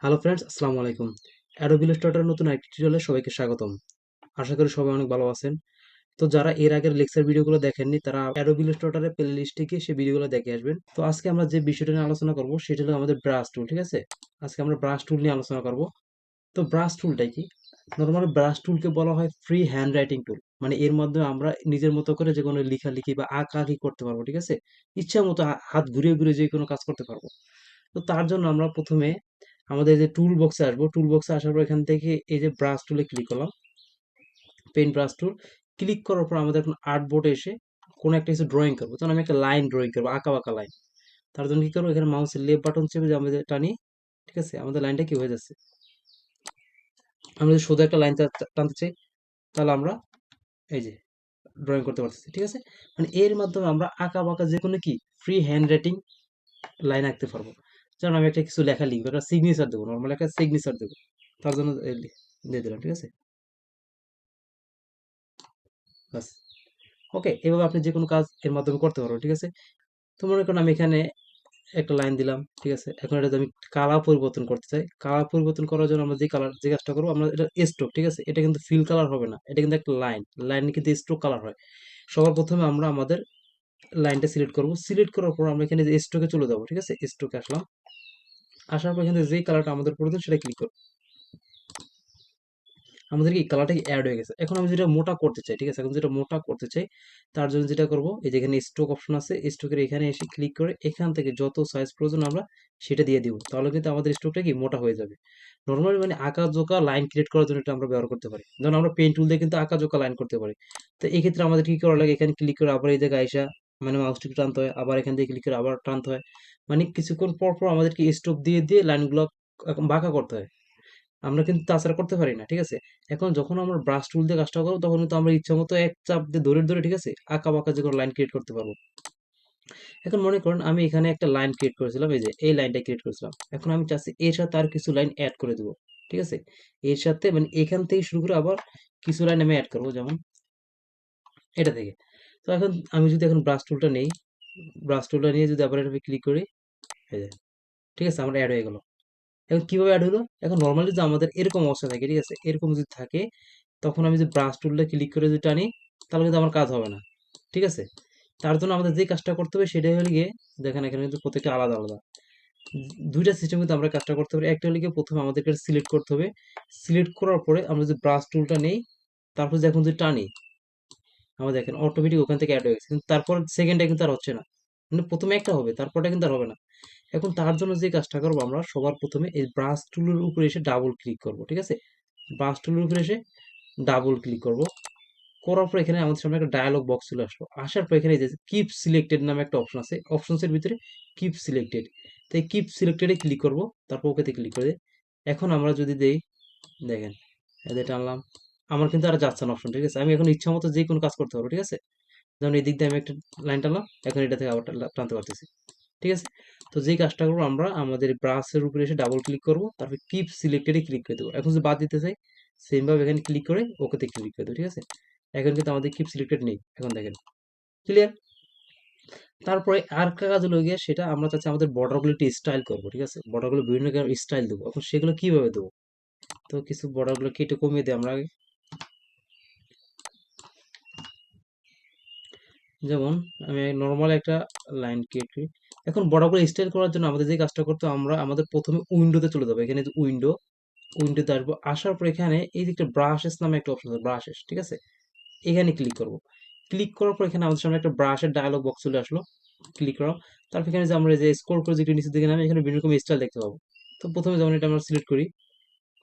Hello friends, আসসালামু আলাইকুম। Adobe ইলাস্ট্রেটরের নতুন আরেকটি টিউটোরিয়ালে সবাইকে স্বাগতম। আশা করি সবাই অনেক ভালো আছেন। তো যারা এর আগের লেকচার ভিডিওগুলো দেখেননি তারা অ্যাডোবি ইলাস্ট্রেটরের প্লেলিস্টে গিয়ে সেই ভিডিওগুলো দেখে আসবেন। তো আজকে আমরা যে বিষয়টা নিয়ে আলোচনা করব সেটা হলো আমাদের ব্রাশ টুল, ঠিক আছে? আজকে আমরা ব্রাশ টুল নিয়ে আলোচনা করব। তো ব্রাশ টুলটাই কি? নরমালি ব্রাশ টুলকে বলা হয় ফ্রি হ্যান্ড রাইটিং টুল। মানে এর মাধ্যমে আমরা নিজের মতো করে যে কোনো লেখালেখি বা আঁকাআঁকি করতে পারবো, ঠিক আছে? ইচ্ছা মতো হাত ঘুরিয়ে ঘুরিয়ে যে কোনো কাজ করতে পারবো। তো তার জন্য আমরা প্রথমে আমাদের যে টুল বক্সে আসবো, টুল বক্সে আসার পর এখান থেকে এই যে ব্রাশ টুলে ক্লিক করলাম, পেন ব্রাশ টুল ক্লিক করার পর আমাদের এখন আর্ট বোর্ডে এসে কোনো একটা কিছু ড্রয়িং করবো। তখন আমি একটা লাইন ড্রয়িং করবো, আঁকা বাঁকা লাইন। তার জন্য কি করবো, এখানে মাউসের লেফট বাটন চেপে যে আমাদের টানি, ঠিক আছে? আমাদের লাইনটা কি হয়ে যাচ্ছে, আমরা যদি শুধু একটা লাইন টানতে চাই তাহলে আমরা এই যে ড্রয়িং করতে পারতেছি, ঠিক আছে? মানে এর মাধ্যমে আমরা আঁকা বাঁকা যে কোনো কি ফ্রি হ্যান্ড রাইটিং লাইন আঁকতে পারবো। যেমন আমি একটা কিছু লেখা লিখবো, একটা সিগনেচার দেবো, নর্মাল একটা সিগনেচার দেবো, তার জন্য দিয়ে দিলাম, ঠিক আছে? বাস। ওকে, এভাবে আপনি যে কোনো কাজ এর মাধ্যমে করতে পারবেন, ঠিক আছে? তো মনে করেন আমি এখানে একটা লাইন দিলাম, ঠিক আছে? এখন এটা আমি কালার পরিবর্তন করতে চাই। কালার পরিবর্তন করার জন্য আমরা যে কালার যে কাজটা করবো, আমরা এটা স্ট্রোক, ঠিক আছে? এটা কিন্তু ফিল কালার হবে না, এটা কিন্তু একটা লাইন, লাইন কিন্তু স্ট্রোক কালার হয়। সবার প্রথমে আমরা আমাদের লাইনটা সিলেক্ট করব, সিলেক্ট করার পর আমরা এখানে যে স্ট্রোকে চলে যাবো, ঠিক আছে? স্ট্রোকে আসলাম, আসার পর এখানে যে কালারটা আমাদের প্রয়োজন সেটা ক্লিক করব। আমাদের কি কালারটা অ্যাড হয়ে গেছে। এখন আমি যেটা মোটা করতে চাই, ঠিক আছে? এখন যেটা মোটা করতে চাই তার জন্য যেটা করব, এই যে এখানে স্ট্রোক অপশন আছে, স্ট্রোকের এখানে এসে ক্লিক করে এখান থেকে যত সাইজ প্রয়োজন আমরা সেটা দিয়ে দিব। তাহলে কিন্তু আমাদের স্ট্রোকটা কি মোটা হয়ে যাবে। নর্মালি মানে আঁকা জোকা লাইন ক্রিয়েট করার জন্য এটা আমরা ব্যবহার করতে পারি। যেমন আমরা পেন টুল দিয়ে কিন্তু আঁকা জোকা লাইন করতে পারি। তো এই ক্ষেত্রে আমাদের কি করা লাগে, এখানে ক্লিক করে আবার এই জায়গায় আইসা মানে মাউসটিকে টানতে হয়, আবার এখান থেকে ক্লিক করে আবার টানতে হয়। মানে কিছুক্ষণ পর পর আমাদেরকে স্ট্রোক দিয়ে দিয়ে লাইনগুলো বাঁকা করতে হয়। আমরা কিন্তু তাছাড়া করতে পারি না, ঠিক আছে? এখন যখন আমরা ব্রাশ টুল দিয়ে কাজটা করবো তখন কিন্তু আমরা ইচ্ছা মতো এক চাপ দিয়ে ধরে ধরে, ঠিক আছে, আঁকা বাঁকা যে কোনো লাইন ক্রিয়েট করতে পারবো। এখন মনে করেন আমি এখানে একটা লাইন ক্রিয়েট করেছিলাম, এই যে এই লাইনটা ক্রিয়েট করেছিলাম। এখন আমি চাচ্ছি এর সাথে আর কিছু লাইন অ্যাড করে দেবো, ঠিক আছে? এর সাথে মানে এখান থেকে শুরু করে আবার কিছু লাইন আমি অ্যাড করবো, যেমন এটা থেকে। তো এখন আমি যদি এখন ব্রাশ টুলটা নেই, ব্রাশ টুলটা নিয়ে যদি আবার এটা ক্লিক করি, এই যে, ঠিক আছে, আমার অ্যাড হয়ে গেল। এখন কিভাবে অ্যাড হলো, এখন নর্মালি যে আমাদের এরকম অবস্থা থাকে, ঠিক আছে, এরকম যদি থাকে তখন আমি যে ব্রাশ টুলটা ক্লিক করে যদি টানি তাহলে কিন্তু আমার কাজ হবে না, ঠিক আছে? তার জন্য আমাদের যে কাজটা করতে হবে সেটাই হলো গিয়ে, দেখেন এখানে কিন্তু প্রত্যেকটা আলাদা আলাদা দুইটা সিস্টেম কিন্তু আমরা কাজটা করতে পারি। একটা হলে গিয়ে প্রথমে আমাদেরকে সিলেক্ট করতে হবে, সিলেক্ট করার পরে আমরা যে ব্রাশ টুলটা নেই, তারপর যে এখন যদি টানি, আমরা দেখেন অটোমেটিক ওখান থেকে অ্যাড হয়ে গেছে, কিন্তু তারপর সেকেন্ডটা কিন্তু আর হচ্ছে না। মানে প্রথমে একটা হবে, তারপরটা কিন্তু আর হবে না। এখন তার জন্য যে কাজটা করবো, আমরা সবার প্রথমে এই ব্রাশ টুলের উপরে এসে ডাবল ক্লিক করব, ঠিক আছে? ব্রাশ টুলের উপরে এসে ডাবল ক্লিক করব, করার পর এখানে আমাদের সামনে একটা ডায়ালগ বক্স চলে আসলো। আসার পর এখানে এই যে কিপ সিলেক্টেড নামে একটা অপশন আছে, অপশনসের ভিতরে কিপ সিলেক্টেড। তাই কিপ সিলেক্টেডে ক্লিক করব, তারপর ওকেতে ক্লিক করে দিই। এখন আমরা যদি দেই, দেখেন এদের টানলাম, আমার কিন্তু আর যাচ্ছে না অপশন, ঠিক আছে? আমি এখন ইচ্ছা মতো যে কোনো কাজ করতে পারবো, ঠিক আছে? যেমন এই দিক দিয়ে আমি একটা লাইন টানলাম, এখন এটা থেকে আবার টানতে পারতেছি, ঠিক আছে? তো যেই কাজটা করবো, আমরা আমাদের ব্রাশের উপরে এসে ডাবল ক্লিক করব, তারপর কিপ সিলেক্টেডে ক্লিক করে দেবো। এখন যদি বাদ দিতে চাই, সেম ভাবে এখানে ক্লিক করে ওকেতে ক্লিক করে দেবো, ঠিক আছে? এখন কিন্তু আমাদের কিপ সিলেক্টেড নেই, এখন দেখেন ক্লিয়ার। তারপরে আর একটা কাজ হলো গিয়ে, সেটা আমরা চাচ্ছি আমাদের বর্ডার গুলো একটু স্টাইল করবো, ঠিক আছে? বর্ডার গুলো বিভিন্ন স্টাইল দেবো। এখন সেগুলো কিভাবে দেবো, তো কিছু বর্ডার গুলো কেটে কমিয়ে দিই আমরা আগে। যেমন আমি নর্মাল একটা লাইন ক্রিয়েট করি। এখন বর্ডার গুলো স্টাইল করার জন্য আমাদের যে কাজটা করতে হবে, আমরা আমাদের প্রথমে উইন্ডোতে চলে যাবো। এখানে উইন্ডো, উইন্ডোতে আসবো, আসার পর এখানে এই যে একটা ব্রাশেস নামে একটা অপশন আছে, ব্রাশেস, ঠিক আছে? এখানে ক্লিক করব। ক্লিক করার পর এখানে আমাদের সামনে একটা ব্রাশের ডায়ালগ বক্স চলে আসলো, ক্লিক করা। তারপর এখানে যে আমরা যে স্ক্রল করে যেটা নিচের দিকে নামে, এখানে বিভিন্ন রকম স্টাইল দেখতে পাবো। তো প্রথমে যেমন এটা আমরা সিলেক্ট করি,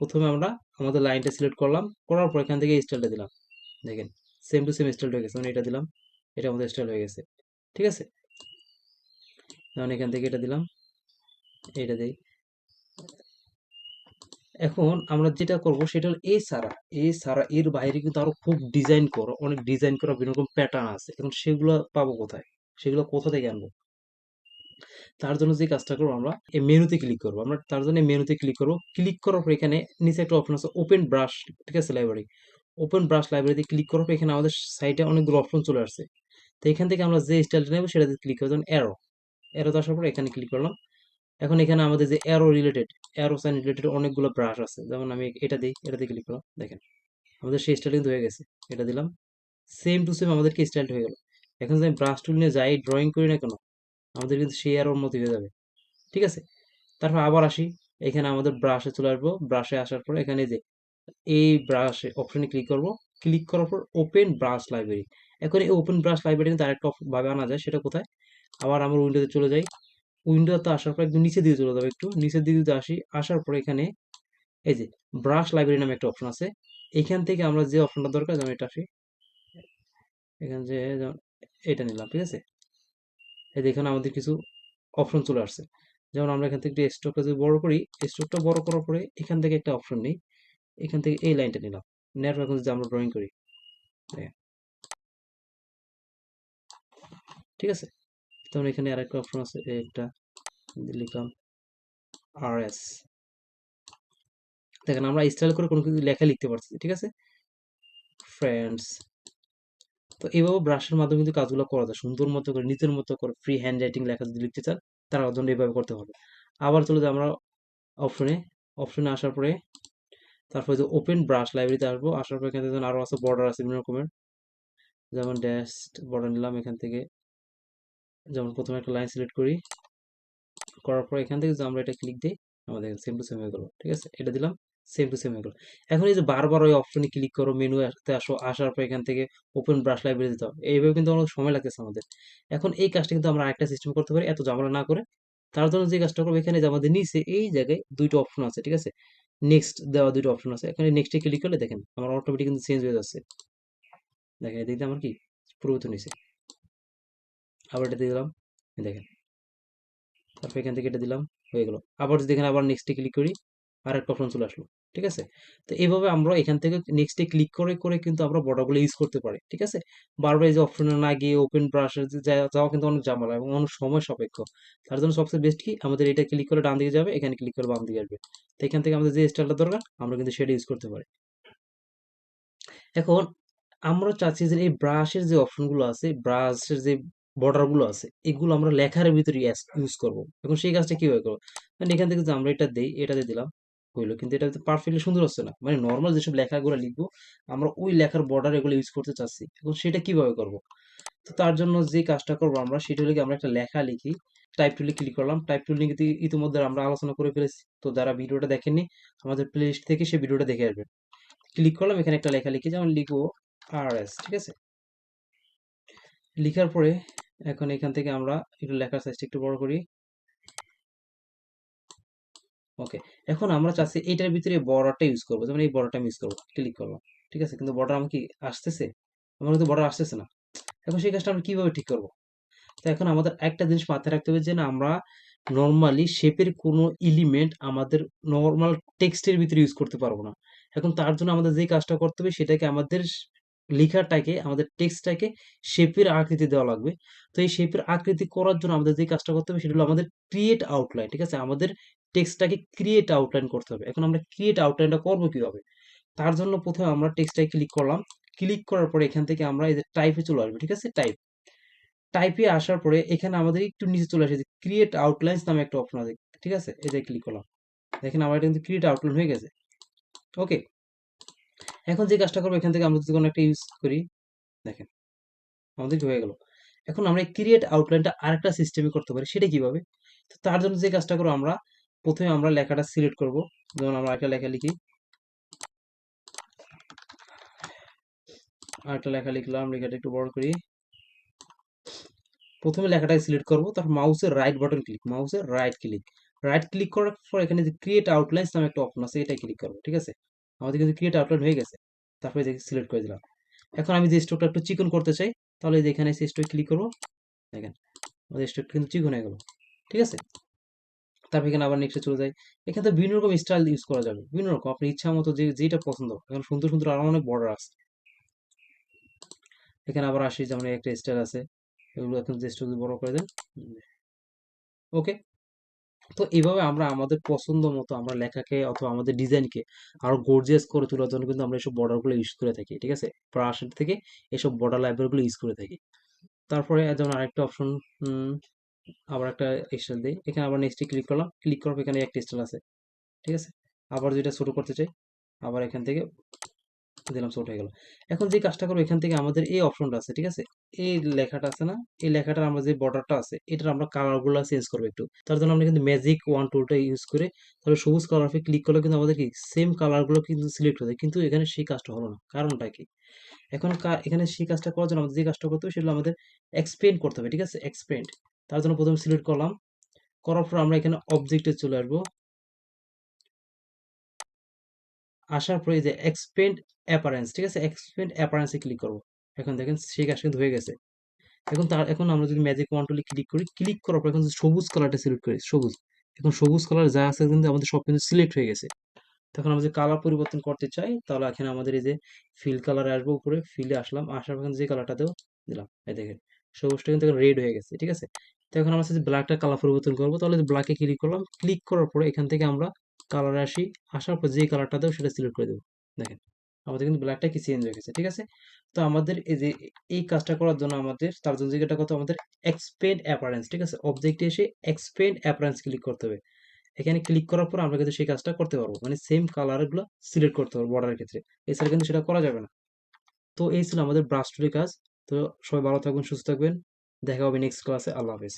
প্রথমে আমরা আমাদের লাইনটা সিলেক্ট করলাম, করার পর এখান থেকে স্টাইলটা দিলাম, দেখেন সেম টু সেম স্টাইল হয়ে গেছে। মানে এটা দিলাম, এটা আমাদের স্টাইল হয়ে গেছে, ঠিক আছে? যেমন এখান থেকে এটা দিলাম, এটা দিই। এখন আমরা যেটা করব সেটা হলো এছাড়া এর বাইরে কিন্তু আরো খুব ডিজাইন করো, অনেক ডিজাইন করা বিভিন্ন রকম প্যাটার্ন আছে। এখন সেগুলো পাবো কোথায়, সেগুলো কোথা থেকে আনবো? তার জন্য যে কাজটা করবো, আমরা এই মেনুতে ক্লিক করবো। আমরা তার জন্য মেনুতে ক্লিক করবো, ক্লিক করার পর এখানে নিচে একটা অপশন আছে ওপেন ব্রাশ, ঠিক আছে, লাইব্রেরি। ওপেন ব্রাশ লাইব্রেরিতে ক্লিক করার পর এখানে আমাদের সাইটে অনেকগুলো অপশন চলে আসছে। তো এখান থেকে আমরা যে স্টাইলটা নেবো সেটাতে ক্লিক করবো, যেমন অ্যারো, অ্যারোতে আসার পর এখানে ক্লিক করলাম। এখন এখানে আমাদের যে অ্যারো সাইন রিলেটেড অনেকগুলো ব্রাশ আছে, যেমন আমি এটা দিই, এটাতে ক্লিক করলাম, দেখেন আমাদের সেই স্টাইল কিন্তু হয়ে গেছে। এটা দিলাম, সেম টু সেম আমাদেরকে স্টাইলটা হয়ে গেল। এখন যদি আমি ব্রাশ টুল নিয়ে যাই ড্রয়িং করি না কেন, আমাদের কিন্তু সেই অ্যারোর মতো হয়ে যাবে। ঠিক আছে, তারপর আবার আসি, এখানে আমাদের ব্রাশে চলে আসবো। ব্রাশে আসার পর এখানে যে এই ব্রাশ অপশনে ক্লিক করব, ক্লিক করার পর ওপেন ব্রাশ লাইব্রেরি। এখন এই ওপেন ব্রাশ লাইব্রেরি কিন্তু আরেকটা ভাবে আনা যায়, সেটা কোথায়? আবার আমার উইন্ডোতে চলে যাই, উইন্ডোতে আসার পর একদম নিচের দিকে চলে যাবে, একটু নিচের দিকে যদি আসি, আসার পর এখানে এই যে ব্রাশ লাইব্রেরি নামে একটা অপশন আছে। এখান থেকে আমরা যে অপশনটা দরকার, যেমন এটা আসি, এখানে যে যেমন এটা নিলাম, ঠিক আছে। এই যে এখানে আমাদের কিছু অপশন চলে আসছে। যেমন আমরা এখান থেকে স্ট্রোকটা যদি বড় করি, স্ট্রোকটা বড় করার পরে এখান থেকে একটা অপশন নিই, এখান থেকে এই লাইনটা নিলাম, নেওয়ার পর এখন যদি আমরা ড্রয়িং করি, দেখেন, ঠিক আছে। তখন এখানে আরেকটা অপশন আছে, একটা লিখলাম RS, দেখেন আমরা স্টাইল করে কোনো কিছু লেখা লিখতে পারছি, ঠিক আছে ফ্রেন্ডস। তো এইভাবে ব্রাশের মাধ্যমে কিন্তু কাজগুলো করা যায় সুন্দর মতো করে, নিজের মতো করে ফ্রি হ্যান্ড রাইটিং লেখা যদি লিখতে চান, তার জন্য এইভাবে করতে হবে। আবার চলে যাই আমরা অপশনে, অপশনে আসার পরে তারপরে যে ওপেন ব্রাশ লাইব্রেরিতে আসবো, আসার পর এখানে দেখুন আরো আছে বর্ডার আছে বিভিন্ন রকমের, যেমন ড্যাশ বর্ডার নিলাম এখান থেকে। যেমন প্রথমে একটা লাইন সিলেক্ট করি, করার পর এখান থেকে যদি আমরা এটা ক্লিক দিই, আমাদের সেম টু সেম হয়ে গেল, ঠিক আছে। এটা দিলাম, সেম টু সেম হয়ে গেল। এখন এই যে বারবার ওই অপশনে ক্লিক করো, মেনুতে আসো, আসার পর এখান থেকে ওপেন ব্রাশ লাইব্রেরি দিতে হবে, এইভাবে কিন্তু অনেক সময় লাগতেছে আমাদের। এখন এই কাজটা কিন্তু আমরা আরেকটা সিস্টেম করতে পারি, এত ঝামেলা না করে। তার জন্য যে কাজটা করবো, এখানে যে আমাদের নিচে এই জায়গায় দুইটা অপশন আছে, ঠিক আছে, নেক্সট দেওয়া দুইটা অপশন আছে, এখানে নেক্সটে ক্লিক করলে দেখেন আমার অটোমেটিক কিন্তু চেঞ্জ হয়ে যাচ্ছে। দেখেন এদিকে আমার কি পরিবর্তন হয়েছে। আবার এটা দিয়ে দিলাম, দেখেন, তারপর এখান থেকে এটা দিলাম, হয়ে গেল। আবার যদি এখানে আবার নেক্সটে ক্লিক করি, আর একটা অপশন চলে আসলো, ঠিক আছে। তো এইভাবে আমরা এখান থেকে নেক্সটে ক্লিক করে করে কিন্তু আমরা বর্ডারগুলো ইউজ করতে পারি, ঠিক আছে। বারবার এই যে অপশনে না গিয়ে ওপেন ব্রাশে যাওয়া কিন্তু অনেক ঝামেলা এবং অনেক সময় সাপেক্ষ। তার জন্য সবচেয়ে বেস্ট কি, আমাদের এটা ক্লিক করে ডান দিকে যাবে, এখানে ক্লিক করে বাম দিকে আসবে। তো এখান থেকে আমাদের যে স্টাইলটা দরকার, আমরা কিন্তু সেটা ইউজ করতে পারি। এখন আমরা চাচ্ছি যে এই ব্রাশের যে অপশনগুলো আছে, ব্রাশের যে বর্ডারগুলো আছে, এগুলো আমরা লেখার ভিতরে ইউজ করব। এখন সেই কাজটা কিভাবে করবো? মানে এখান থেকে যে আমরা এটা দেই, এটাতে দিলাম, হইলো, কিন্তু এটা পারফেক্টলি সুন্দর হচ্ছে না। মানে নর্মাল যেসব লেখাগুলো লিখবো, আমরা ওই লেখার বর্ডার এগুলো ইউজ করতে চাচ্ছি, এখন সেটা কিভাবে করব? তো তার জন্য যে কাজটা করবো আমরা, সেটা হলো কি, আমরা একটা লেখা লিখি, টাইপ টুলে ক্লিক করলাম, টাইপ টুল নিয়ে ইতিমধ্যে আমরা আলোচনা করে ফেলেছি। তো যারা ভিডিওটা দেখেননি, আমাদের প্লেলিস্ট থেকে সেই ভিডিওটা দেখে আসবেন। ক্লিক করলাম, এখানে একটা লেখা লিখি, যেমন লিখবো RS, ঠিক আছে। লিখার পরে এখন এখান থেকে আমরা একটু লেখার সাইজটা একটু বড় করি, ওকে। এখন আমরা চাচ্ছি এটার ভিতরে বর্ডারটা ইউজ করবো, যেমন এই বর্ডারটা আমি ইউজ করবো, ক্লিক করলাম, ঠিক আছে। কিন্তু বর্ডার আমার কি আসতেছে? আমার কিন্তু বর্ডার আসতেছে না। এখন সেই কাজটা আমরা কিভাবে ঠিক করবো? তো এখন আমাদের একটা জিনিস মাথায় রাখতে হবে, যে না, আমরা নর্মালি শেপের কোনো এলিমেন্ট আমাদের নর্মাল টেক্সটের ভিতরে ইউজ করতে পারবো না। এখন তার জন্য আমাদের যে কাজটা করতে হবে, সেটাকে আমাদের লেখাটাকে, আমাদের টেক্সটটাকে শেপের আকৃতি দেওয়া লাগবে। তো এই শেপের আকৃতি করার জন্য আমাদের যে কাজটা করতে হবে, সেটা হলো আমাদের ক্রিয়েট আউটলাইন, ঠিক আছে। আমাদের টেক্সটটাকে ক্রিয়েট আউটলাইন করতে হবে। এখন আমরা ক্রিয়েট আউটলাইনটা করবো কিভাবে? তার জন্য প্রথমে আমরা টেক্সটটাকে ক্লিক করলাম, ক্লিক করার পরে এখান থেকে আমরা এই যে টাইপে চলে আসবে, ঠিক আছে। টাইপে আসার পরে এখানে আমাদের একটু নিচে চলে আসে যে ক্রিয়েট আউটলাইন্স নামে একটা অপশন আছে, ঠিক আছে। এই যে ক্লিক করলাম, দেখেন আমার এটা কিন্তু ক্রিয়েট আউটলাইন হয়ে গেছে, ওকে। এখন যে কাজটা করবো, এখান থেকে আমরা যদি কোনো একটা ইউজ করি, দেখেন আমাদের কি হয়ে গেল। এখন আমরা ক্রিয়েট আউটলাইনটা আরেকটা সিস্টেমে করতে পারি, সেটা কিভাবে? তো তার জন্য যে কাজটা করবো, আমরা প্রথমে আমরা লেখাটা সিলেক্ট করব। যেমন আমরা একটা লেখা লিখি, আরেকটা লেখা লিখলাম, লেখাটা একটু বড় করি। প্রথমে লেখাটাকে সিলেক্ট করব, তারপর মাউসের রাইট বাটন ক্লিক, মাউসের রাইট ক্লিক করার পর এখানে যে ক্রিয়েট আউটলাইন্স নামে একটা অপশন আছে, এটা ক্লিক করব, ঠিক আছে। আমাদের কিন্তু ক্রিয়েট আউটলাইন হয়ে গেছে। তারপরে যে সিলেক্ট করে দিলাম। এখন আমি যে স্ট্রোকটা একটু চিকন করতে চাই, তাহলে যে এখানে এসে স্ট্রোক ক্লিক করব, দেখেন আমাদের স্ট্রোক কিন্তু চিকন হয়ে গেল, ঠিক আছে। তারপর এখানে আবার নেক্সটে চলে যাই। এখানে তো বিভিন্ন রকম স্টাইল ইউজ করা যাবে, বিভিন্ন রকম আপনার ইচ্ছা মতো যে যেটা পছন্দ। এখন সুন্দর সুন্দর আরো অনেক বর্ডার আছে। এখানে আবার আসি, যেমন একটা স্টাইল আছে, এগুলো এখন জাস্ট যদি বড় করে দেন, ওকে। তো এইভাবে আমরা আমাদের পছন্দ মতো আমরা লেখাকে অথবা আমাদের ডিজাইনকে আরো গর্জিয়াস করে তোলার জন্য কিন্তু আমরা এসব বর্ডার গুলো ইউজ করে থাকি, ঠিক আছে। ব্রাশ থেকে এসব বর্ডার লাইব্রেরি গুলো ইউজ করে থাকি। তারপরে যেমন আরেকটা অপশন, আবার একটা স্টাইল দিই, এখানে আবার নেক্সটে ক্লিক করলাম, ক্লিক করার পর এখানে একটা স্টাইল আছে, ঠিক আছে। আবার যেটা ছোট করতে চাই, আবার এখান থেকে দিলাম, ছোট হয়ে গেল। এখন যে কাজটা করবো, এখান থেকে আমাদের এই অপশনটা আছে, ঠিক আছে, এই লেখাটা আছে না, এই লেখাটার আমরা যে বর্ডারটা আছে এটার আমরা কালারগুলো চেঞ্জ করবো একটু। তার জন্য আমরা কিন্তু ম্যাজিক ওয়ান টুলটা ইউজ করে তাহলে সবুজ কালার ক্লিক করলে কিন্তু আমাদের কি সেম কালারগুলো কিন্তু সিলেক্ট হয়ে যায়, কিন্তু এখানে সেই কাজটা হলো না, কারণটা কি? এখন এখানে সেই কাজটা করার জন্য আমাদের যে কাজটা করতে হবে সেগুলো আমাদের এক্সপেন্ড করতে হবে, ঠিক আছে, এক্সপেন্ড। তার জন্য প্রথমে সিলেক্ট করলাম, করার পর আমরা এখানে অবজেক্টে চলে আসবো, আসার পরে এই যে এক্সপেন্ড অ্যাপারেন্স, ঠিক আছে, এক্সপেন্ড অ্যাপারেন্সে ক্লিক করব। এখন দেখেন সেই কাজ কিন্তু হয়ে গেছে। এখন আমরা যদি ম্যাজিক ওয়ান টুলে ক্লিক করি, ক্লিক করার পর এখন যদি সবুজ কালারটা সিলেক্ট করি, সবুজ, এখন সবুজ কালার যা আছে কিন্তু আমাদের সব কিন্তু সিলেক্ট হয়ে গেছে। তখন আমরা যদি কালার পরিবর্তন করতে চাই তাহলে এখানে আমাদের এই যে ফিল কালারে আসবো, উপরে ফিলে আসলাম, আসার পর যে কালারটা দিলাম, এই দেখেন সবুজটা কিন্তু এখন রেড হয়ে গেছে, ঠিক আছে। তো এখন আমরা যদি ব্ল্যাকটা কালার পরিবর্তন করবো, তাহলে ব্ল্যাকে ক্লিক করলাম, ক্লিক করার পরে এখান থেকে আমরা কালারে আসি, আসার পর যে কালারটা দেবো সেটা সিলেক্ট করে দেবো। দেখেন আমাদের কিন্তু ব্ল্যাকটা কি চেঞ্জ হয়ে গেছে, ঠিক আছে। তো আমাদের এই যে এই কাজটা করার জন্য আমাদের তার জন্য যেটা করতে হবে, আমাদের এক্সপেন্ড অ্যাপারেন্স, ঠিক আছে, অবজেক্টে এসে এক্সপেন্ড অ্যাপারেন্স ক্লিক করতে হবে। এখানে ক্লিক করার পর আমরা কিন্তু সেই কাজটা করতে পারবো, মানে সেম কালারগুলো সিলেক্ট করতে পারবো বর্ডারের ক্ষেত্রে, এছাড়া কিন্তু সেটা করা যাবে না। তো এই ছিল আমাদের ব্রাশ টুলের কাজ। তো সবাই ভালো থাকবেন, সুস্থ থাকবেন, দেখা হবে নেক্সট ক্লাসে। আল্লাহ হাফেজ।